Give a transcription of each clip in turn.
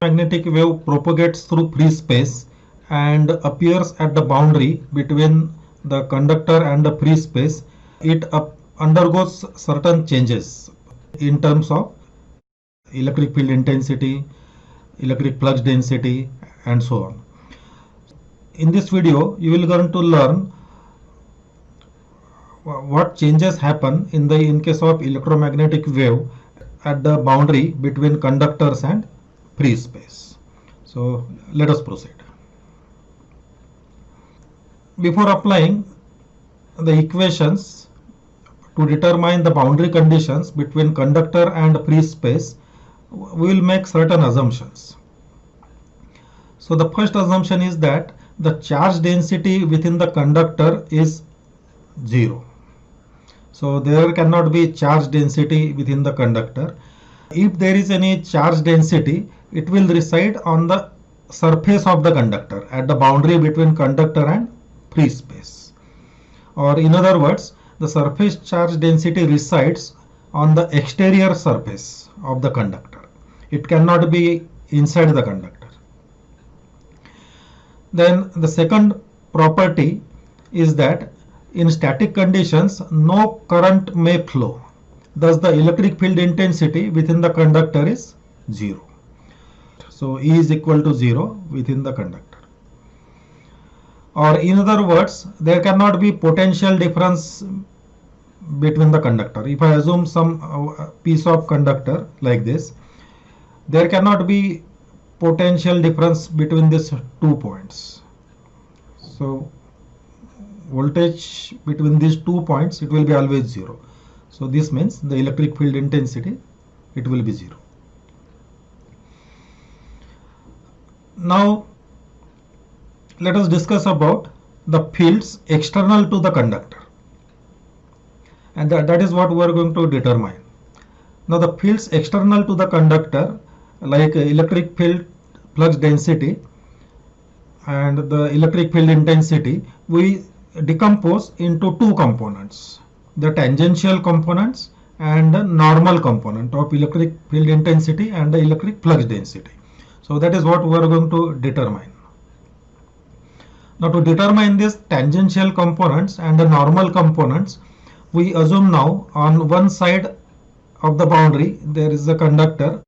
Magnetic wave propagates through free space and appears at the boundary between the conductor and the free space. It undergoes certain changes in terms of electric field intensity, electric flux density, and so on. In this video, you will going to learn what changes happen in case of electromagnetic wave at the boundary between conductors and free space. So let us proceed. Before applying the equations to determine the boundary conditions between conductor and free space, we will make certain assumptions. So the first assumption is that the charge density within the conductor is 0. So there cannot be charge density within the conductor. If there is any charge density, it will reside on the surface of the conductor at the boundary between conductor and free space. Or in other words, the surface charge density resides on the exterior surface of the conductor. It cannot be inside the conductor. Then the second property is that in static conditions, no current may flow. Thus, the electric field intensity within the conductor is 0. So, E is equal to 0 within the conductor. Or in other words, there cannot be potential difference between the conductor. If I assume some piece of conductor like this, there cannot be potential difference between these 2 points. So, voltage between these 2 points, it will be always 0. So this means the electric field intensity, it will be 0. Now let us discuss about the fields external to the conductor, and that is what we are going to determine. Now the fields external to the conductor, like electric field flux density and the electric field intensity, we decompose into 2 components: the tangential components and the normal component of electric field intensity and the electric flux density. So that is what we are going to determine. Now to determine these tangential components and the normal components, we assume now on one side of the boundary there is a conductor,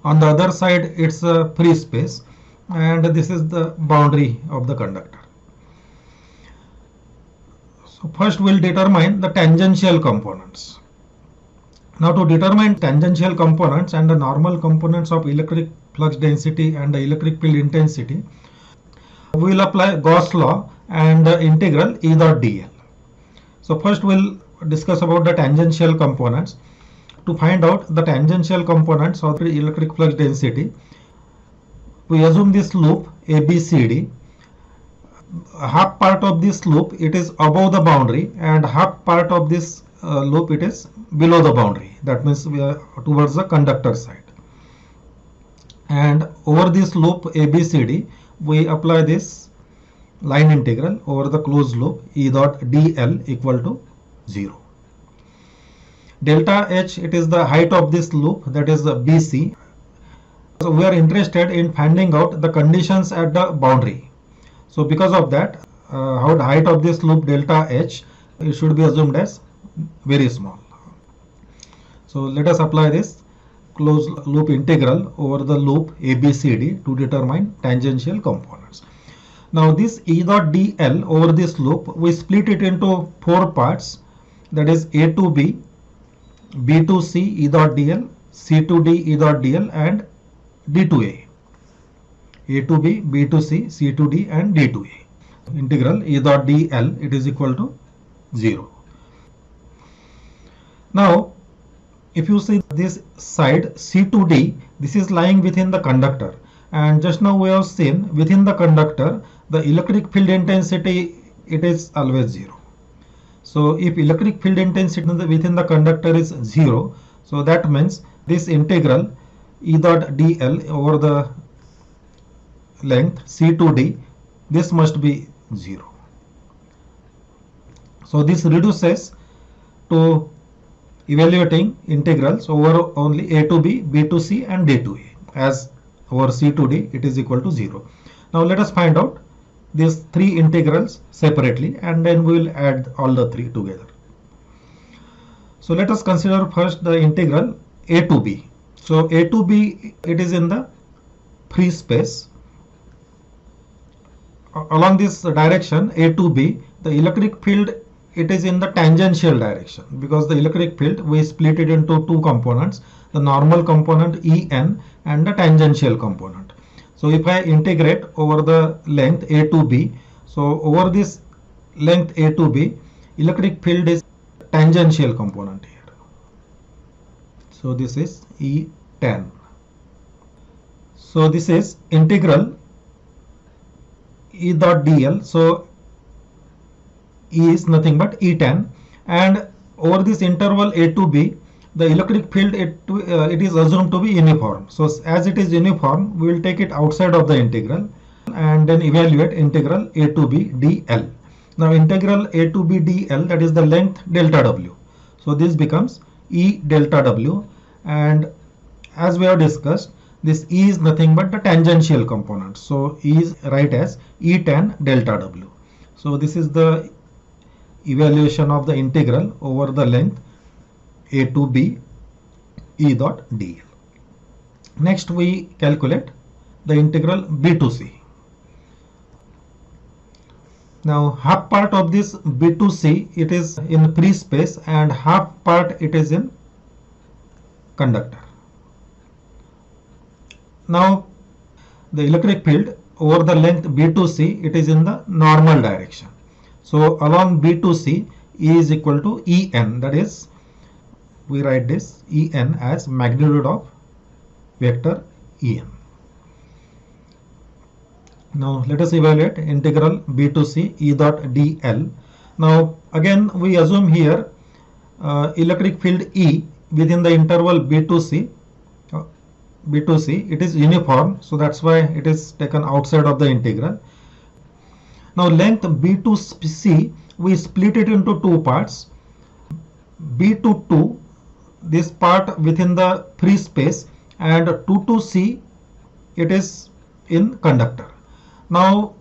on the other side it's a free space, and this is the boundary of the conductor. So first we'll determine the tangential components. Now to determine tangential components and the normal components of electric flux density and the electric field intensity, we will apply Gauss law and the integral E dot dl. So first we'll discuss about the tangential components. To find out the tangential components of the electric flux density, we assume this loop ABCD. Half part of this loop it is above the boundary and half part of this loop it is below the boundary. That means we are towards the conductor side. And over this loop ABCD, we apply this line integral over the closed loop E dot dl equal to 0. Delta H, it is the height of this loop, that is the BC. So we are interested in finding out the conditions at the boundary. So because of that, how the height of this loop delta H, it should be assumed as very small. So let us apply this closed loop integral over the loop ABCD to determine tangential components. Now this E dot dl over this loop, we split it into 4 parts, that is A to B, B to C E dot dl, C to D E dot dl, and D to A. A to B, B to C, C to D, and D to A. Integral E dot dl, it is equal to 0. Now if you see this side C to D, this is lying within the conductor, and just now we have seen within the conductor the electric field intensity, it is always 0. So if electric field intensity within the conductor is 0, so that means this integral E dot dl over the length C to D, this must be 0. So this reduces to evaluating integrals over only A to B, B to C, and D to A as over c to d, it is equal to 0. Now let us find out these three integrals separately, and then we will add all the three together. So let us consider first the integral a to b. So a to b, it is in the free space. Along this direction a to b, the electric field, it is in the tangential direction, because the electric field, we split it into two components, the normal component En and the tangential component. So if I integrate over the length a to b, so over this length a to b, electric field is tangential component here. So this is E tan. So this is integral E dot dl. So E is nothing but E tan, and over this interval a to b, the electric field, it is assumed to be uniform. So as it is uniform, we will take it outside of the integral and then evaluate integral a to b dl. Now integral a to b dl, that is the length delta w. So this becomes E delta w, and as we have discussed, this E is nothing but the tangential component. So E is write as E tan delta w. So this is the evaluation of the integral over the length a to b E dot dl. Next we calculate the integral b to c. Now half part of this b to c, it is in free space, and half part it is in conductor. Now the electric field over the length b to c, it is in the normal direction. So along b to c, E is equal to En, that is, we write this En as magnitude of vector En. Now let us evaluate integral b to c E dot dl. Now again we assume here electric field E within the interval b to c, it is uniform, so that's why it is taken outside of the integral. Now length b to c, we split it into two parts. B to 2, this part within the free space, and 2 to c, it is in conductor. Now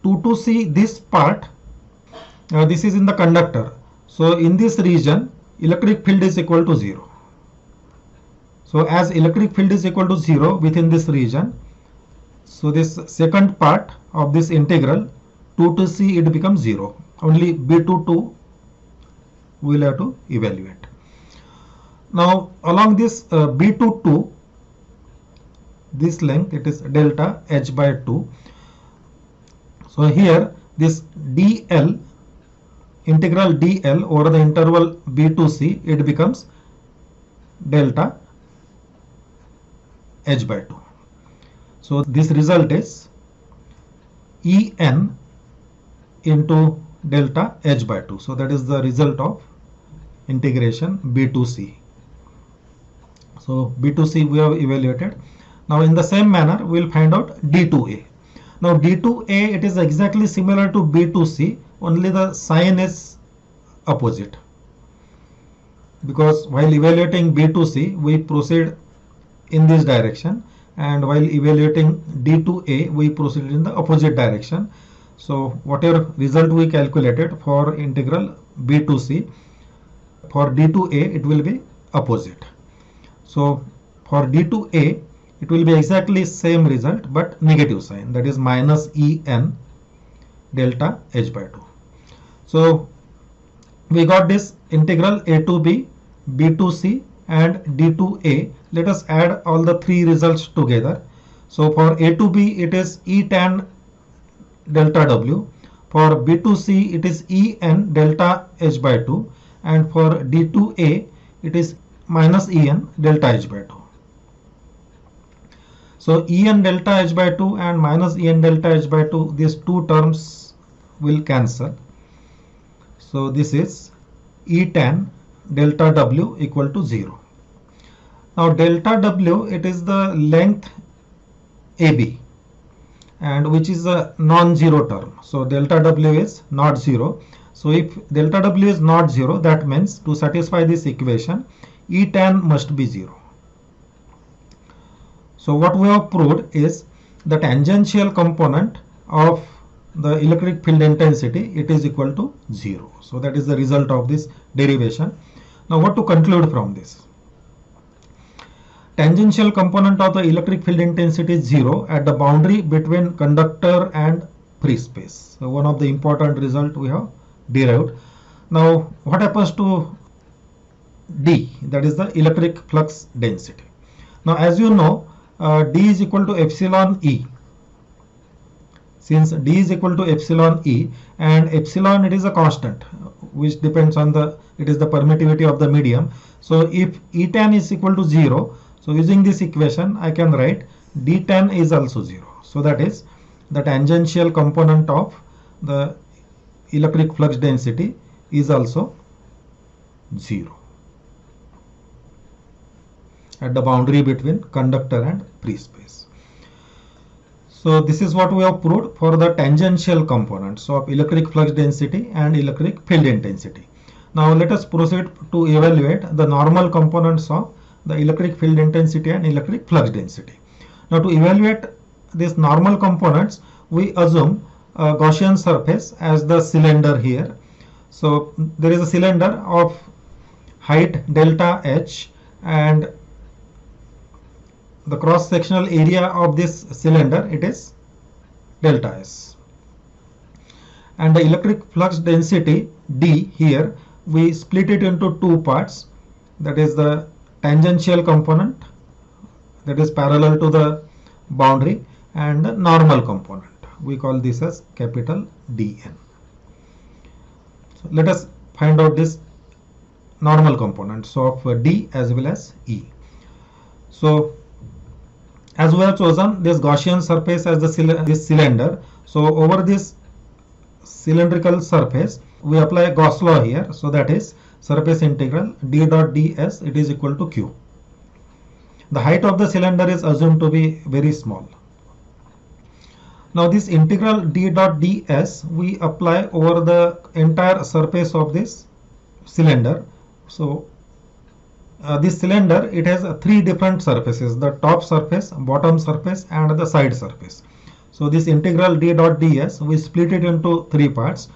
2 to c, this part, this is in the conductor. So in this region, electric field is equal to 0. So as electric field is equal to 0 within this region, so this second part of this integral 2 to c, it becomes 0. Only b to 2 we will have to evaluate. Now along this b to 2, this length, it is delta h by 2. So here this dl, integral dl over the interval b to c, it becomes delta h by 2. So this result is En into delta h by 2. So that is the result of integration b to c. So b to c we have evaluated. Now in the same manner we will find out d to a. Now d to a, it is exactly similar to b to c, only the sign is opposite, because while evaluating b to c we proceed in this direction, and while evaluating d to a we proceed in the opposite direction. So whatever result we calculated for integral b to c, for d to a it will be opposite. So for d to a it will be exactly same result but negative sign, that is minus En delta h by 2. So we got this integral a to b, b to c and d to a. Let us add all the three results together. So for a to b it is E tan delta w, for b to c it is En delta h by 2, and for d to a it is minus En delta h by 2. So En delta h by 2 and minus En delta h by 2, these two terms will cancel. So this is E tan delta w equal to 0. Now delta w, it is the length AB, and which is a non-zero term. So delta w is not 0. So if delta w is not 0, that means to satisfy this equation E tan must be 0. So what we have proved is the tangential component of the electric field intensity, it is equal to 0. So that is the result of this derivation. Now what to conclude from this? Tangential component of the electric field intensity is 0 at the boundary between conductor and free space. So one of the important result we have derived. Now what happens to D, that is the electric flux density? Now as you know, D is equal to epsilon E. Since D is equal to epsilon E, and epsilon, it is a constant which depends on it is the permittivity of the medium. So if E tan is equal to 0, so using this equation I can write D tan is also 0. So that is the tangential component of the electric flux density is also 0 at the boundary between conductor and free space. So this is what we have proved for the tangential components of electric flux density and electric field intensity. Now let us proceed to evaluate the normal components of the electric field intensity and electric flux density. Now to evaluate these normal components, we assume a Gaussian surface as the cylinder here. So there is a cylinder of height delta H, and the cross-sectional area of this cylinder, it is delta S. And the electric flux density D here, we split it into two parts. That is the tangential component, that is parallel to the boundary, and the normal component. We call this as capital Dn. So let us find out this normal components of D as well as E. So as we have chosen this Gaussian surface as this cylinder, so over this cylindrical surface we apply Gauss law here. So that is surface integral d dot ds, it is equal to q. The height of the cylinder is assumed to be very small. Now this integral d dot ds we apply over the entire surface of this cylinder. So this cylinder, it has three different surfaces: the top surface, bottom surface, and the side surface. So this integral d dot ds, we split it into three parts: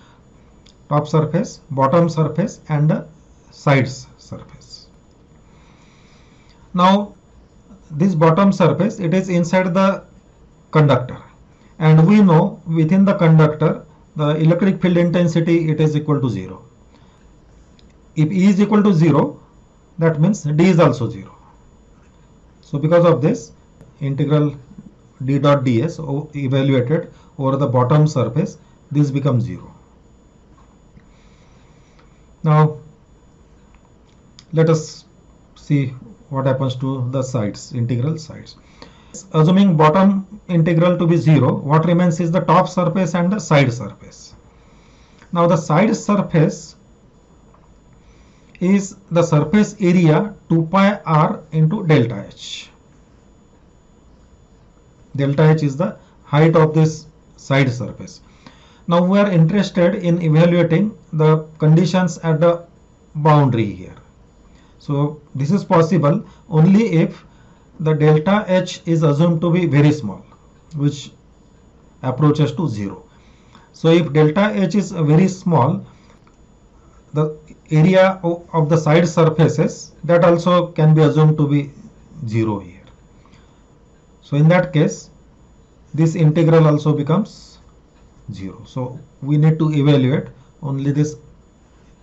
top surface, bottom surface, and the sides surface. Now this bottom surface, it is inside the conductor, and we know within the conductor the electric field intensity, it is equal to 0. If E is equal to 0, that means D is also 0. So because of this, integral d dot ds evaluated over the bottom surface, this becomes 0. Now let us see what happens to the sides, integral sides. Assuming bottom integral to be 0, what remains is the top surface and the side surface. Now the side surface is the surface area 2 pi r into delta h. Delta h is the height of this side surface. Now we are interested in evaluating the conditions at the boundary here. So this is possible only if the delta h is assumed to be very small, which approaches to 0. So if delta h is very small, the area of the side surfaces, that also can be assumed to be 0 here. So in that case, this integral also becomes 0. So we need to evaluate only this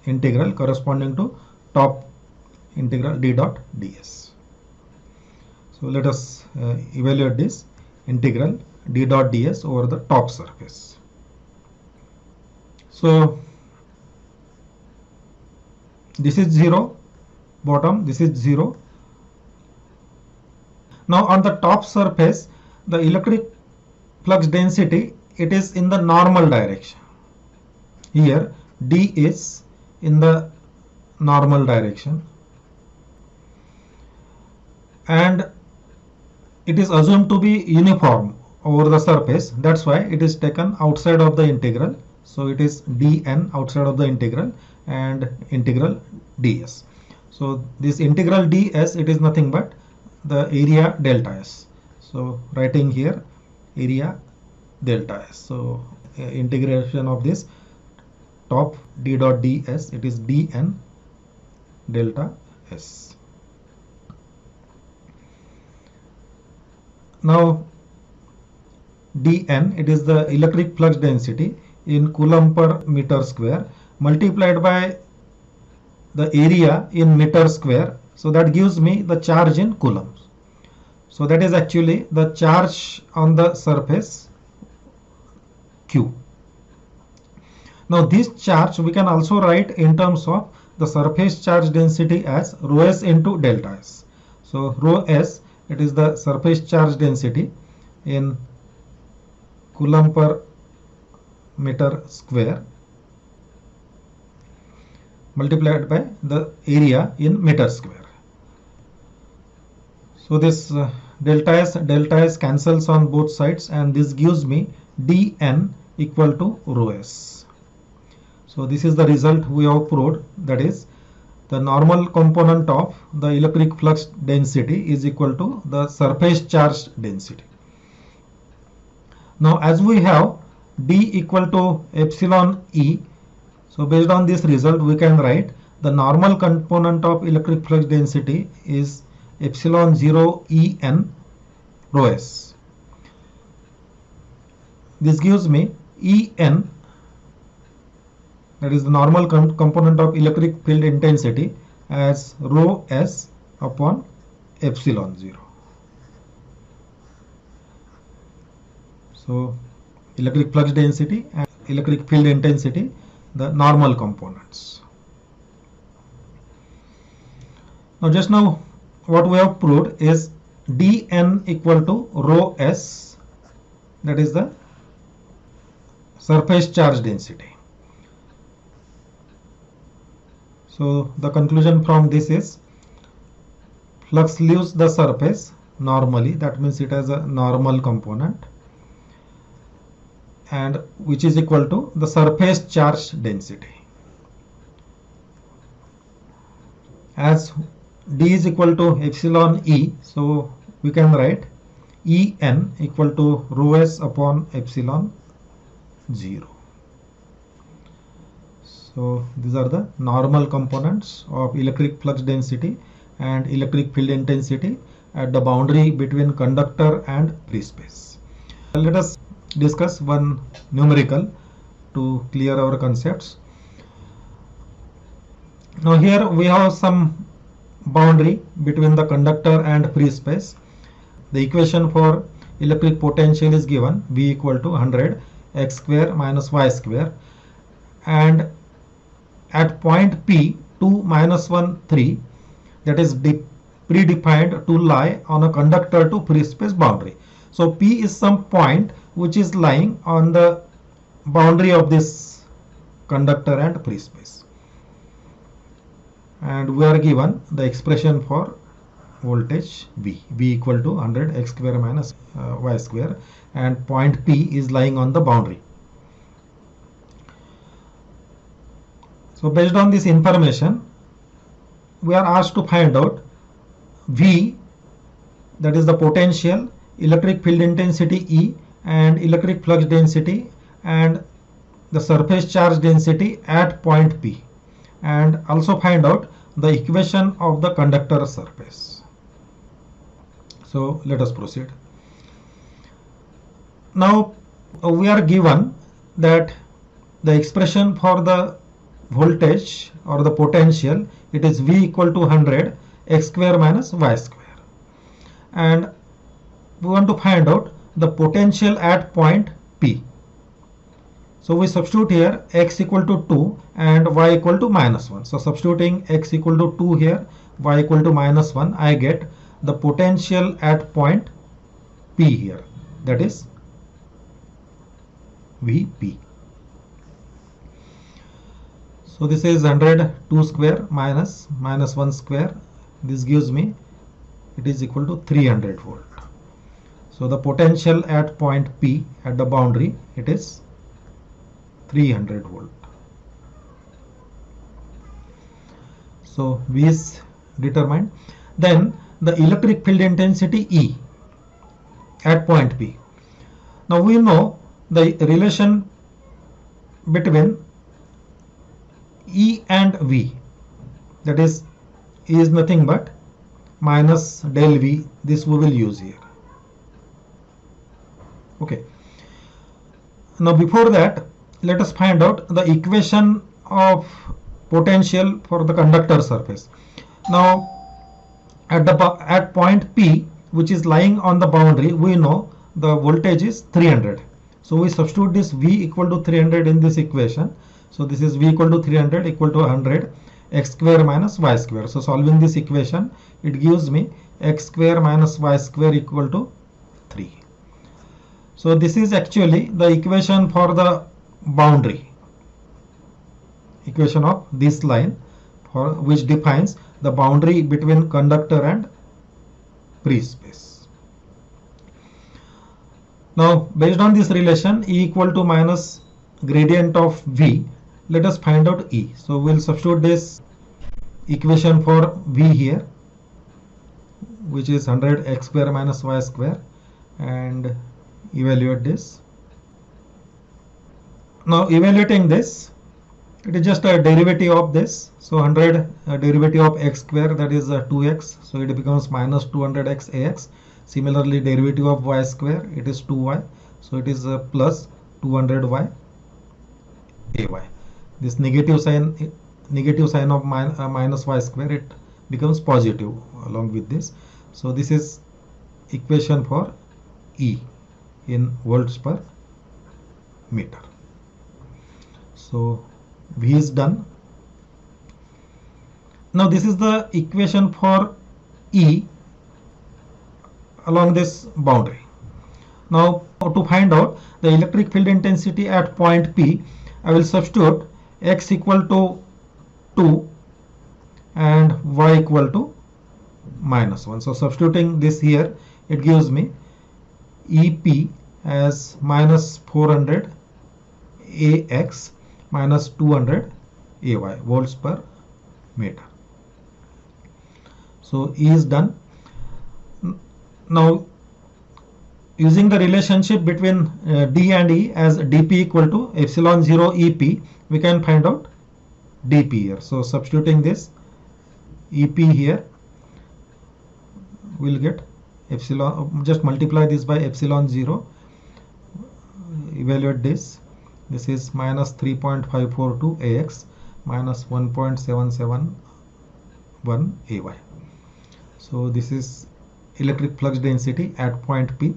integral corresponding to top integral d dot ds. So let us evaluate this integral d dot ds over the top surface. So this is 0, bottom, this is 0. Now on the top surface, the electric flux density, it is in the normal direction. Here D is in the normal direction, and it is assumed to be uniform over the surface. That's why it is taken outside of the integral. So it is dn outside of the integral and integral ds. So this integral ds, it is nothing but the area delta s. So writing here area delta S. So integration of this top d dot ds, it is dn delta S. Now dn, it is the electric flux density in coulomb per meter square multiplied by the area in meter square. So that gives me the charge in coulombs. So that is actually the charge on the surface Q. Now this charge we can also write in terms of the surface charge density as rho s into delta S. So rho s, it is the surface charge density in coulomb per meter square multiplied by the area in meter square. So this delta S cancels on both sides, and this gives me dn equal to rho s. So this is the result we have proved, that is the normal component of the electric flux density is equal to the surface charge density. Now as we have D equal to epsilon E, so based on this result we can write the normal component of electric flux density is epsilon 0 En rho s. This gives me En, that is the normal component of electric field intensity, as rho s upon epsilon 0. So electric flux density and electric field intensity, the normal components. Now just now what we have proved is dn equal to rho s, that is the surface charge density. So the conclusion from this is flux leaves the surface normally, that means it has a normal component, and which is equal to the surface charge density. As D is equal to epsilon E, so we can write En equal to rho s upon epsilon 0. So these are the normal components of electric flux density and electric field intensity at the boundary between conductor and free space. Let us discuss one numerical to clear our concepts. Now here we have some boundary between the conductor and free space. The equation for electric potential is given, V equal to 100 x square minus y square, and at point P 2 minus 1 3, that is predefined to lie on a conductor to free space boundary. So P is some point which is lying on the boundary of this conductor and free space, and we are given the expression for voltage V equal to 100 x square minus y square, and point P is lying on the boundary. So based on this information we are asked to find out V, that is the potential, electric field intensity E, and electric flux density and the surface charge density at point P, and also find out the equation of the conductor surface. So let us proceed. Now we are given that the expression for the voltage or the potential, it is V equal to 100 x square minus y square, and we want to find out the potential at point P. So we substitute here x equal to 2 and y equal to minus 1. So substituting x equal to 2 here, y equal to minus 1, I get the potential at point P here, that is Vp. So this is 100 2 square minus 1 square, this gives me, it is equal to 300 volt. So the potential at point P at the boundary, it is 300 volt. So V is determined. Then the electric field intensity E. at point P. Now we know the relation between E and V, that is E is nothing but minus del V. This we will use here. Okay. Now before that, let us find out the equation of potential for the conductor surface. Now at point P, which is lying on the boundary, we know the voltage is 300. So we substitute this V equal to 300 in this equation. So this is V equal to 300 equal to 100 x square minus y square. So solving this equation, it gives me x square minus y square equal to 3. So this is actually the equation for the boundary, equation of this line, for which defines the boundary between conductor and free space. Now based on this relation, E equal to minus gradient of V, let us find out E. So we'll substitute this equation for V here, which is 100 x square minus y square, and evaluate this. Now evaluating this, it is just a derivative of this. So 100 derivative of x square, that is 2x, so it becomes minus 200x ax. Similarly, derivative of y square, it is 2y, so it is plus 200y ay. This negative sign of minus y square, it becomes positive along with this. So this is equation for E in volts per meter. So V is done. Now this is the equation for E along this boundary. Now to find out the electric field intensity at point P, I will substitute x equal to 2 and y equal to minus 1. So substituting this here, it gives me EP as minus 400 AX minus 200 AY volts per meter. So E is done. Now using the relationship between D and E as dP equal to epsilon 0 EP, we can find out dP here. So substituting this EP here, we'll get epsilon, just multiply this by epsilon 0, evaluate this. This is minus 3.542 AX minus 1.771 AY. So this is electric flux density at point P.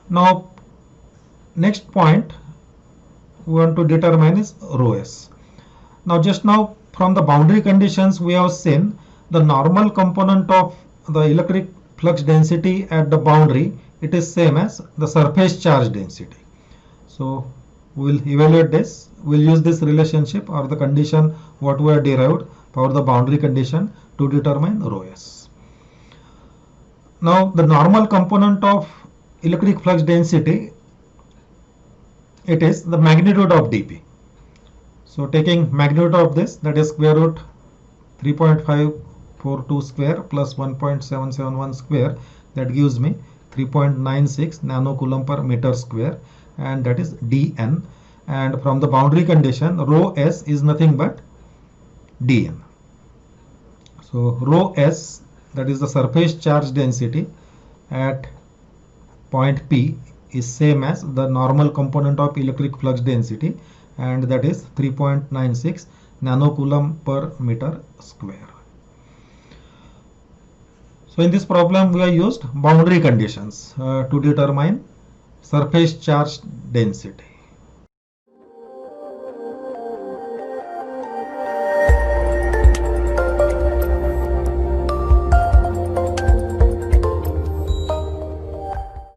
Now next point we want to determine is rho s. Now just now from the boundary conditions we have seen the normal component of the electric flux density at the boundary, it is same as the surface charge density. So we will evaluate this. We will use this relationship or the condition what we have derived for the boundary condition to determine rho s. Now the normal component of electric flux density, it is the magnitude of dP. So taking magnitude of this, that is square root 3.542 square plus 1.771 square, that gives me 3.96 nanocoulomb per meter square, and that is dN. And from the boundary condition, rho s is nothing but dN. So rho s, that is the surface charge density at point P, is same as the normal component of electric flux density, and that is 3.96 nanocoulomb per meter square. So in this problem we have used boundary conditions to determine surface charge density.